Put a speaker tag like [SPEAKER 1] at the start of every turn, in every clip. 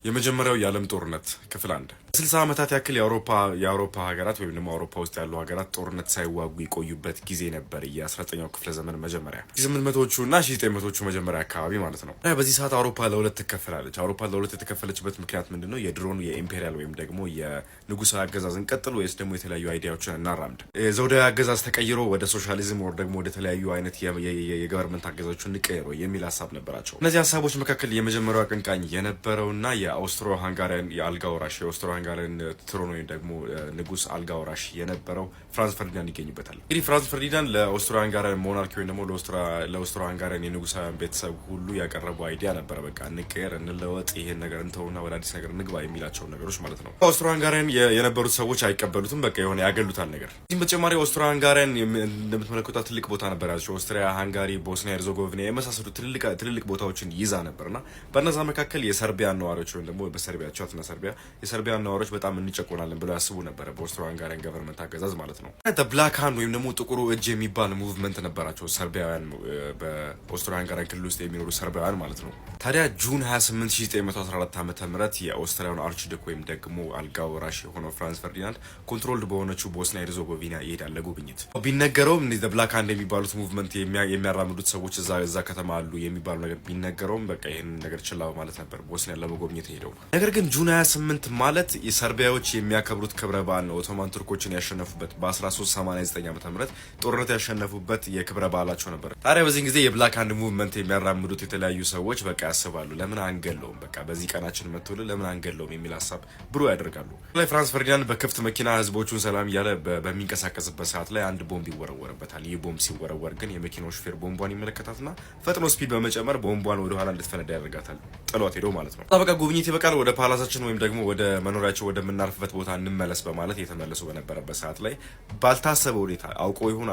[SPEAKER 1] የመጀመሪያው የዓለም ጦርነት ክፍል 1 60 ዓመታት ያክል የአውሮፓ ሀገራት ወይም ደግሞ አውሮፓ ውስጥ ያሉ ሀገራት ጦርነት ሳይዋጉ የቆዩበት ጊዜ ነበር። የ19ኛው ክፍለ ዘመን መጀመሪያ 1800ዎቹ እና 1900ዎቹ መጀመሪያ አካባቢ ማለት ነው። በዚህ ሰዓት አውሮፓ ለሁለት ትከፈላለች። አውሮፓ ለሁለት የተከፈለችበት ምክንያት ምንድነው? የድሮኑ የኢምፔሪያል ወይም ደግሞ የንጉሳዊ አገዛዝን ቀጥሎ ወይስ ደግሞ የተለያዩ አይዲያዎችን እናራምድ፣ ዘውዳዊ አገዛዝ ተቀይሮ ወደ ሶሻሊዝም ወር ደግሞ ወደ ተለያዩ አይነት የገቨርንመንት አገዛዞችን እንቀይሮ የሚል ሀሳብ ነበራቸው። እነዚህ ሀሳቦች መካከል የመጀመሪያው አቀንቃኝ የነበረውና የአውስትሮ ሃንጋሪያን የአልጋ ወራሽ የአውስትሮ ሃንጋሪያን ትሮን ወይም ደግሞ ንጉስ አልጋ ወራሽ የነበረው ፍራንስ ፈርዲናንድ ይገኝበታል። እንግዲህ ፍራንስ ፈርዲናንድ ለአውስትሮ ሃንጋሪያን ሞናርኪ ወይም ደግሞ ለአውስትሮ ሃንጋሪያን የንጉሳውያን ቤተሰብ ሁሉ ያቀረበው አይዲያ ነበረ። በቃ እንቀየር፣ እንለወጥ፣ ይሄን ነገር እንተውና ወደ አዲስ ነገር እንግባ የሚላቸውን ነገሮች ማለት ነው። አውስትሮ ሃንጋሪያን የነበሩት ሰዎች አይቀበሉትም። በቃ የሆነ ያገሉታል ነገር። እዚህም በተጨማሪ አውስትሮ ሃንጋሪያን እንደምትመለከቷት ትልቅ ቦታ ነበር ያዘችው። ኦስትሪያ፣ ሃንጋሪ፣ ቦስኒያ ሄርዞጎቪና የመሳሰሉ ትልልቅ ቦታዎችን ይዛ ነበርና በእነዛ መካከል የሰርቢያ ነዋሪዎች ወይም ደግሞ በሰርቢያ ቻትና ሰርቢያ የሰርቢያ ነዋሪዎች በጣም እንጨቆናለን ብለው ያስቡ ነበር። በኦስትሮ ሃንጋሪያን ገቨርንመንት አገዛዝ ማለት ነው። ብላክ ሃንድ ወይም ደግሞ ጥቁሩ እጅ የሚባል ሙቭመንት ነበራቸው ሰርቢያውያን፣ በኦስትሮ ሃንጋሪያን ክልል ውስጥ የሚኖሩ ሰርቢያውያን ማለት ነው። ታዲያ ጁን 28 1914 ዓ.ም የኦስትሪያውን አርችዱክ ወይም ደግሞ አልጋ ወራሽ የሆነው ፍራንስ ፈርዲናንድ ኮንትሮልድ በሆነችው ቦስኒያ ሄርዞጎቪና ይሄዳል ለጉብኝት። ቢነገረውም ብላክ ሃንድ የሚባሉት ሙቭመንት የሚያራምዱት ሰዎች እዛ ከተማ አሉ የሚባሉ ነገር ቢነገረውም በቃ ይሄን ነገር ችላ ማለት ነበር ቦስኒያን ለመጎብኘት ሄደው። ነገር ግን ጁን 28 ማለት የሰርቢያዎች የሚያከብሩት ክብረ በዓል ነው። ኦቶማን ቱርኮችን ያሸነፉበት በ1389 ዓ.ም ጦርነት ያሸነፉበት የክብረ በዓላቸው ነበር። ታዲያ በዚህ ጊዜ የብላክ ሃንድ ሙቭመንት የሚያራምዱት የተለያዩ ሰዎች በቃ ያስባሉ፣ ለምን አንገለውም፣ በቃ በዚህ ቀናችን መጥቶልን ለምን አንገለውም የሚል ሀሳብ ብሩ ያደርጋሉ። ላይ ፍራንስ ፈርዲናንድ በክፍት መኪና ህዝቦቹን ሰላም እያለ በሚንቀሳቀስበት ሰዓት ላይ አንድ ቦምብ ይወረወርበታል። ይህ ቦምብ ሲወረወር ግን የመኪናው ሹፌር ቦምቧን ይመለከታትና ፈጥኖ ስፒድ በመጨመር ቦምቧን ወደ ኋላ እንድትፈነዳ ያደርጋታል። ጥሏት ሄደው ማለት ነው። በቃ ጉብኝት ይበቃል፣ ወደ ፓላሳችን ወይም ደግሞ ወደ መኖሪያቸው ወደምናርፍበት ቦታ እንመለስ በማለት የተመለሱ በነበረበት ሰዓት ላይ ባልታሰበ ሁኔታ አውቆ ይሁን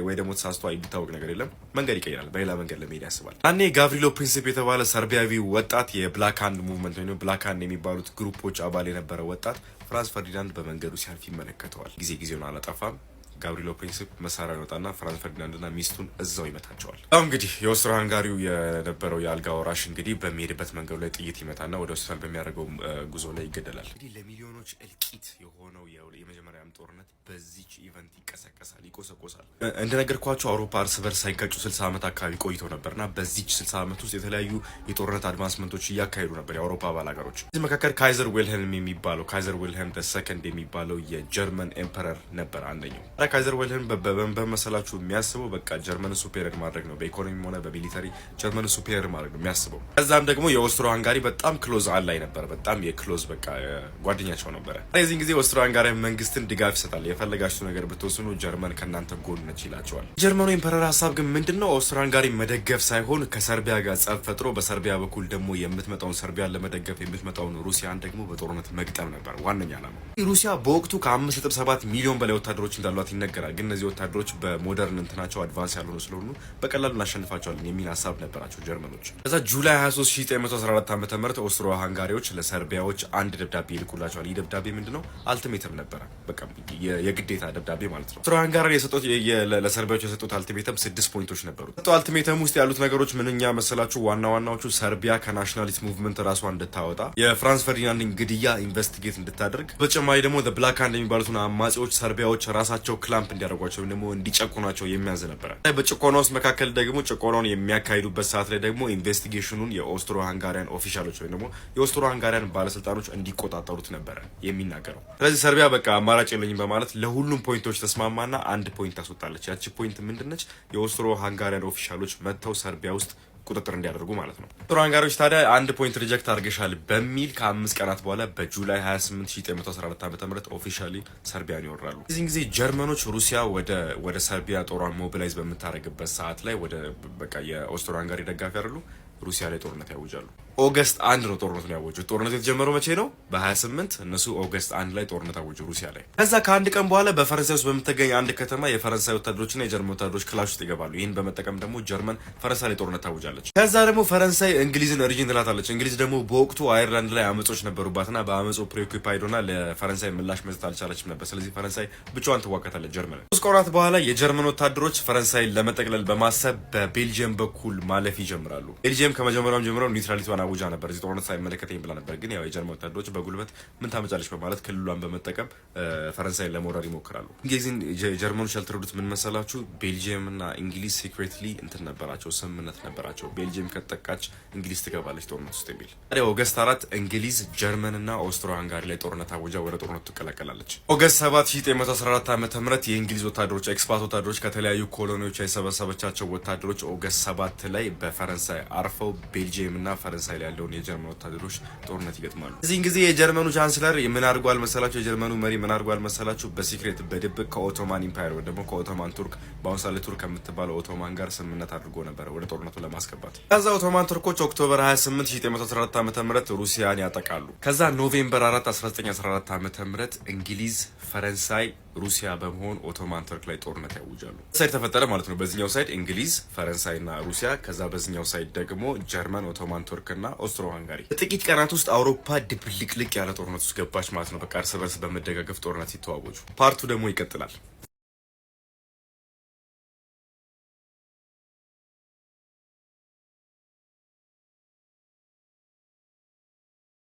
[SPEAKER 1] ወይ ደግሞ ተሳስቶ የሚታወቅ ነገር የለም፣ መንገድ ይቀይራል። በሌላ መንገድ ለመሄድ ያስባል። ያኔ ጋቭሪሎ ፕሪንሲፕ የተባለ ሰርቢያዊ ወጣት የብላክ ሃንድ ሙቭመንት ወይም ብላክ ሃንድ የሚባሉት ግሩፖች አባል የነበረ ወጣት ፍራንስ ፈርዲናንድ በመንገዱ ሲያልፍ ይመለከተዋል። ጊዜውን አላጠፋም። ጋብሪሎ ፕሪንሲፕ መሳሪያ ይወጣና ፍራንስ ፈርዲናንድና ሚስቱን እዛው ይመታቸዋል። አሁን እንግዲህ የኦስትሮ ሃንጋሪው የነበረው የአልጋ ወራሽ እንግዲህ በሚሄድበት መንገዱ ላይ ጥይት ይመታና ወደ ሆስፒታል በሚያደርገው ጉዞ ላይ ይገደላል። እንግዲህ ለሚሊዮኖች እልቂት የሆነው የመጀመሪያም ጦርነት በዚች ኢቨንት ይቀሰቀሳል፣ ይቆሰቆሳል። እንደነገርኳቸው አውሮፓ እርስ በርስ ሳይጋጩ 60 ዓመት አካባቢ ቆይተው ነበርና በዚች 60 ዓመት ውስጥ የተለያዩ የጦርነት አድቫንስመንቶች እያካሄዱ ነበር የአውሮፓ አባል ሀገሮች። እዚህ መካከል ካይዘር ዊልሄልም ሰከንድ የሚባለው የጀርመን ኤምፐረር ነበር አንደኛው። ካይዘር ዊልሄልም በመሰላችሁ የሚያስበው በቃ ጀርመንን ሱፔሪየር ማድረግ ነው፣ በኢኮኖሚ ሆነ በሚሊተሪ ጀርመንን ሱፔሪየር ማድረግ ነው የሚያስበው። ከዛም ደግሞ የኦስትሮ ሃንጋሪ በጣም ክሎዝ አላይ ነበር፣ በጣም የክሎዝ በቃ ጓደኛቸው ነበረ። የዚህን ጊዜ ኦስትሮ ሃንጋሪ መንግስትን ድጋፍ ይሰጣል። የፈለጋችሁ ነገር ብትወስኑ ጀርመን ከእናንተ ጎን ነች ይላቸዋል። ጀርመኑ ኤምፐረር ሀሳብ ግን ምንድነው? ኦስትሮ ሃንጋሪ መደገፍ ሳይሆን ከሰርቢያ ጋር ጸብ ፈጥሮ በሰርቢያ በኩል ደግሞ የምትመጣውን ሰርቢያን ለመደገፍ የምትመጣውን ሩሲያን ደግሞ በጦርነት መግጠም ነበር ዋነኛ ዓላማ። ሩሲያ በወቅቱ ከ5.7 ሚሊዮን በላይ ወታደሮች እንዳሏት ይነገራል። ግን እነዚህ ወታደሮች በሞደርን እንትናቸው አድቫንስ ያልሆኑ ስለሆኑ በቀላሉ እናሸንፋቸዋለን የሚል ሀሳብ ነበራቸው ጀርመኖች። ከዛ ጁላይ 23 1914 ዓ.ም ኦስትሮ ሃንጋሪዎች ለሰርቢያዎች አንድ ደብዳቤ ይልኩላቸዋል። ይህ ደብዳቤ ምንድነው? አልቲሜተም ነበረ፣ በቃ የግዴታ ደብዳቤ ማለት ነው። ኦስትሮ ሃንጋሪ ለሰርቢያዎች የሰጡት አልቲሜተም 6 ፖይንቶች ነበሩ። አልቲሜተም ውስጥ ያሉት ነገሮች ምንኛ መሰላችሁ? ዋናዎቹ ሰርቢያ ከናሽናሊስት ሙቭመንት ራሷ እንድታወጣ፣ የፍራንስ ፈርዲናንድን ግድያ ኢንቨስቲጌት እንድታደርግ፣ በተጨማሪ ደግሞ ብላክ ሃንድ የሚባሉትን አማጺዎች ሰርቢያዎች ራሳቸው ክላምፕ እንዲያደርጓቸው ወይም ደግሞ እንዲጨቁናቸው የሚያዝ ነበረ። በጭቆና ውስጥ መካከል ደግሞ ጭቆናውን የሚያካሂዱበት ሰዓት ላይ ደግሞ ኢንቨስቲጌሽኑን የኦስትሮ ሃንጋሪያን ኦፊሻሎች ወይም ደግሞ የኦስትሮ ሃንጋሪያን ባለስልጣኖች እንዲቆጣጠሩት ነበረ የሚናገረው። ስለዚህ ሰርቢያ በቃ አማራጭ የለኝም በማለት ለሁሉም ፖይንቶች ተስማማና አንድ ፖይንት ታስወጣለች። ያቺ ፖይንት ምንድነች? የኦስትሮ ሃንጋሪያን ኦፊሻሎች መጥተው ሰርቢያ ውስጥ ቁጥጥር እንዲያደርጉ ማለት ነው። ኦስትሮ ሃንጋሪዎች ታዲያ አንድ ፖይንት ሪጀክት አድርገሻል በሚል ከ5 ቀናት በኋላ በጁላይ 28 1914 ዓ.ም ኦፊሻሊ ሰርቢያን ይወራሉ። እዚህ ጊዜ ጀርመኖች ሩሲያ ወደ ሰርቢያ ጦሯን ሞቢላይዝ በምታደርግበት ሰዓት ላይ ወደ በቃ የኦስትሮ ሃንጋሪ ደጋፊ አይደሉ ሩሲያ ላይ ጦርነት ያውጃሉ። ኦገስት 1 ነው ጦርነቱን ያወጁት። ጦርነቱ የተጀመረው መቼ ነው? በ28 እነሱ ኦገስት 1 ላይ ጦርነት አወጁ ሩሲያ ላይ። ከዛ ከአንድ ቀን በኋላ በፈረንሳይ ውስጥ በምትገኝ አንድ ከተማ የፈረንሳይ ወታደሮችና የጀርመን ወታደሮች ክላሽ ውስጥ ይገባሉ። ይህን በመጠቀም ደግሞ ጀርመን ፈረንሳይ ላይ ጦርነት ታውጃለች። ከዛ ደግሞ ፈረንሳይ እንግሊዝን ሪጅን ትላታለች። እንግሊዝ ደግሞ በወቅቱ አየርላንድ ላይ አመጾች ነበሩባትና በአመጾ ፕሪኦኩፓይድ ሆና ለፈረንሳይ ምላሽ መስጠት አልቻለችም ነበር። ስለዚህ ፈረንሳይ ብቻዋን ትዋጋታለች ጀርመን። 3 ቀናት በኋላ የጀርመን ወታደሮች ፈረንሳይን ለመጠቅለል በማሰብ በቤልጅየም በኩል ማለፍ ይጀምራሉ። ቤልጅየም ቤልጅየም ከመጀመሪያውም ጀምሮ ኒውትራሊቲዋን አውጃ ነበር። እዚህ ጦርነት ሳይመለከተኝ ብላ ነበር። ግን ያው የጀርመን ወታደሮች በጉልበት ምን ታመጫለች በማለት ክልሏን በመጠቀም ፈረንሳይን ለመውረር ይሞክራሉ። እንግሊዝን ጀርመኖች ያልተረዱት ምን መሰላችሁ? ቤልጅየም እና እንግሊዝ ሴክሬትሊ እንትን ነበራቸው፣ ስምምነት ነበራቸው። ቤልጅየም ከተጠቃች እንግሊዝ ትገባለች ጦርነት ውስጥ የሚል። ኦገስት 4 እንግሊዝ ጀርመን እና ኦስትሮ ሃንጋሪ ላይ ጦርነት አውጃ ወደ ጦርነቱ ትቀላቀላለች። ኦገስት 7 1914 ዓ.ም የእንግሊዝ ወታደሮች ኤክስፓት ወታደሮች ከተለያዩ ኮሎኒዎች የሰበሰበቻቸው ወታደሮች ኦገስት 7 ላይ በፈረንሳይ አርፈው ቤልጅየም እና ፈረንሳይ ላይ ያለውን የጀርመን ወታደሮች ጦርነት ይገጥማሉ። እዚህን ጊዜ የጀርመኑ ቻንስለር ምን አድርጓል መሰላችሁ? የጀርመኑ መሪ ምን አድርጓል መሰላችሁ? በሲክሬት በድብቅ ከኦቶማን ኢምፓየር ወይ ደግሞ ከኦቶማን ቱርክ በአሁኑ ሰዓት ቱርክ ከምትባለው ኦቶማን ጋር ስምምነት አድርጎ ነበር ወደ ጦርነቱ ለማስገባት። ከዛ ኦቶማን ቱርኮች ኦክቶበር 28 1914 ዓ.ም ሩሲያን ያጠቃሉ። ከዛ ኖቬምበር 4 1914 ዓ.ም እንግሊዝ፣ ፈረንሳይ፣ ሩሲያ በመሆን ኦቶማን ቱርክ ላይ ጦርነት ያውጃሉ። ሳይድ ተፈጠረ ማለት ነው። በዚህኛው ሳይድ እንግሊዝ፣ ፈረንሳይና ሩሲያ፣ ከዛ በዚህኛው ሳይድ ደግሞ ጀርመን፣ ኦቶማን ቱርክና ኦስትሮ ሃንጋሪ። በጥቂት ቀናት ውስጥ አውሮፓ ድብልቅልቅ ያለ ጦርነት ውስጥ ገባች ማለት ነው። በቃ እርስ በርስ በመደጋገፍ ጦርነት ሲተዋወጁ። ፓርቱ ደግሞ ይቀጥላል።